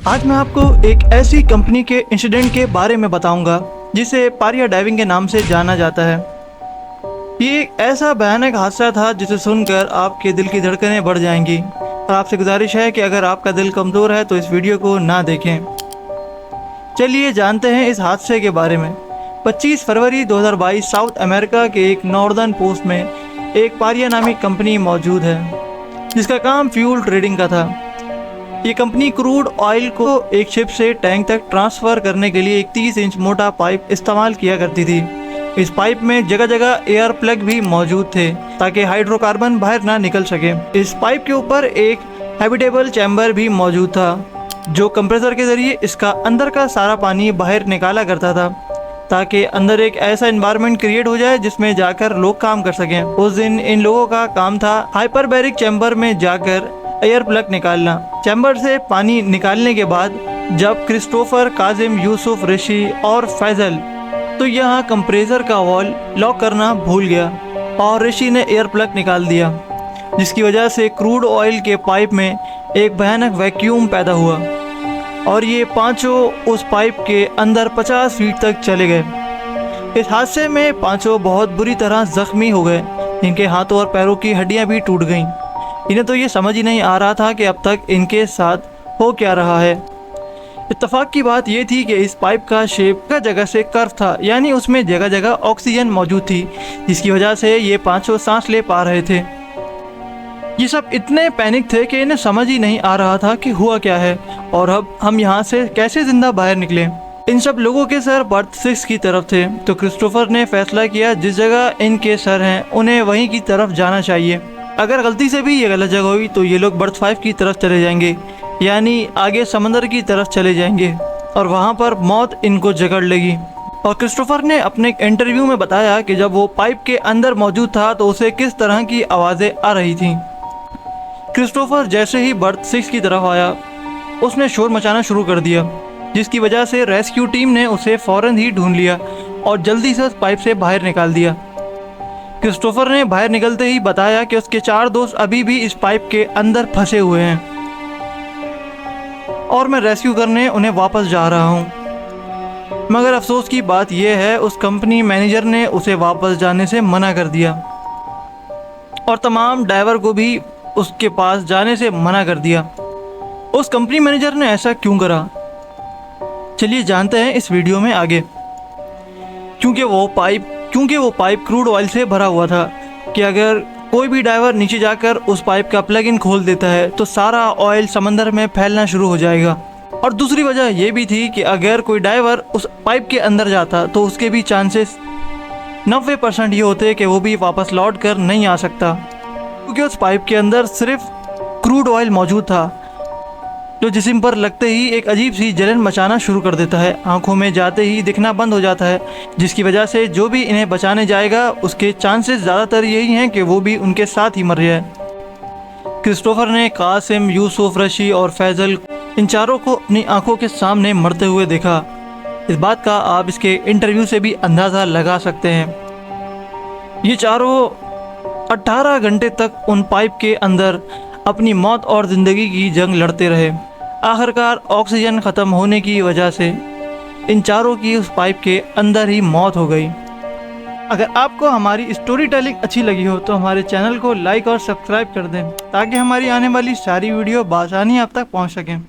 आज मैं आपको एक ऐसी कंपनी के इंसिडेंट के बारे में बताऊंगा जिसे पारिया डाइविंग के नाम से जाना जाता है। ये एक ऐसा भयानक हादसा था जिसे सुनकर आपके दिल की धड़कनें बढ़ जाएंगी और आपसे गुजारिश है कि अगर आपका दिल कमज़ोर है तो इस वीडियो को ना देखें। चलिए जानते हैं इस हादसे के बारे में। 25 फरवरी 2022 साउथ अमेरिका के एक नॉर्दर्न पोस्ट में एक पारिया नामी कंपनी मौजूद है जिसका काम फ्यूल ट्रेडिंग का था। ये कंपनी क्रूड ऑयल को एक शिप से टैंक तक ट्रांसफ़र करने के लिए एक 30 इंच मोटा पाइप इस्तेमाल किया करती थी। इस पाइप में जगह जगह एयर प्लग भी मौजूद थे ताकि हाइड्रोकार्बन बाहर ना निकल सके। इस पाइप के ऊपर एक हैबिटेबल चैम्बर भी मौजूद था जो कंप्रेसर के ज़रिए इसका अंदर का सारा पानी बाहर निकाला करता था ताकि अंदर एक ऐसा एनवायरनमेंट क्रिएट हो जाए जिसमें जाकर लोग काम कर सकें। उस दिन इन लोगों का काम था हाइपरबैरिक चैम्बर में जाकर एयर प्लग निकालना। चैम्बर से पानी निकालने के बाद जब क्रिस्टोफर, काजिम, यूसुफ, ऋषि और फैजल तो यहाँ कंप्रेसर का वॉल लॉक करना भूल गया और ऋषि ने एयर प्लग निकाल दिया जिसकी वजह से क्रूड ऑयल के पाइप में एक भयानक वैक्यूम पैदा हुआ और ये पांचों उस पाइप के अंदर 50 फीट तक चले गए। इस हादसे में पांचों बहुत बुरी तरह जख्मी हो गए। इनके हाथों और पैरों की हड्डियां भी टूट गईं। इन्हें तो ये समझ ही नहीं आ रहा था कि अब तक इनके साथ हो क्या रहा है। इत्तेफाक की बात यह थी कि इस पाइप का शेप का जगह से कर्व था, यानी उसमें जगह जगह ऑक्सीजन मौजूद थी जिसकी वजह से ये पांचों सांस ले पा रहे थे। ये सब इतने पैनिक थे कि इन्हें समझ ही नहीं आ रहा था कि हुआ क्या है और अब हम यहाँ से कैसे जिंदा बाहर निकले। इन सब लोगों के सर बर्थ 6 की तरफ थे तो क्रिस्टोफर ने फैसला किया जिस जगह इनके सर हैं उन्हें वहीं की तरफ जाना चाहिए। अगर गलती से भी ये गलत जगह हुई तो ये लोग बर्थ 5 की तरफ चले जाएंगे, यानी आगे समंदर की तरफ चले जाएंगे और वहाँ पर मौत इनको जकड़ लेगी। और क्रिस्टोफर ने अपने इंटरव्यू में बताया कि जब वो पाइप के अंदर मौजूद था तो उसे किस तरह की आवाज़ें आ रही थीं। क्रिस्टोफर जैसे ही बर्थ 6 की तरफ आया उसने शोर मचाना शुरू कर दिया जिसकी वजह से रेस्क्यू टीम ने उसे फ़ौरन ही ढूंढ लिया और जल्दी से उस पाइप से बाहर निकाल दिया। क्रिस्टोफर ने बाहर निकलते ही बताया कि उसके 4 दोस्त अभी भी इस पाइप के अंदर फंसे हुए हैं और मैं रेस्क्यू करने उन्हें वापस जा रहा हूं। मगर अफसोस की बात यह है उस कंपनी मैनेजर ने उसे वापस जाने से मना कर दिया और तमाम ड्राइवर को भी उसके पास जाने से मना कर दिया। उस कंपनी मैनेजर ने ऐसा क्यों करा, चलिए जानते हैं इस वीडियो में आगे। क्योंकि वो पाइप क्रूड ऑयल से भरा हुआ था कि अगर कोई भी ड्राइवर नीचे जाकर उस पाइप का प्लग इन खोल देता है तो सारा ऑयल समंदर में फैलना शुरू हो जाएगा। और दूसरी वजह यह भी थी कि अगर कोई ड्राइवर उस पाइप के अंदर जाता तो उसके भी चांसेस 90% ये होते कि वो भी वापस लौट कर नहीं आ सकता क्योंकि उस पाइप के अंदर सिर्फ क्रूड ऑयल मौजूद था जो जिस्म पर लगते ही एक अजीब सी जलन मचाना शुरू कर देता है। आंखों में जाते ही दिखना बंद हो जाता है जिसकी वजह से जो भी इन्हें बचाने जाएगा उसके चांसेस ज़्यादातर यही हैं कि वो भी उनके साथ ही मर जाए। क्रिस्टोफर ने कासिम, यूसुफ, ऋषि और फैजल इन चारों को अपनी आंखों के सामने मरते हुए देखा। इस बात का आप इसके इंटरव्यू से भी अंदाज़ा लगा सकते हैं। ये चारों 18 घंटे तक उन पाइप के अंदर अपनी मौत और ज़िंदगी की जंग लड़ते रहे। आखिरकार ऑक्सीजन ख़त्म होने की वजह से इन चारों की उस पाइप के अंदर ही मौत हो गई। अगर आपको हमारी स्टोरी टेलिंग अच्छी लगी हो तो हमारे चैनल को लाइक और सब्सक्राइब कर दें ताकि हमारी आने वाली सारी वीडियो बआसानी आप तक पहुंच सकें।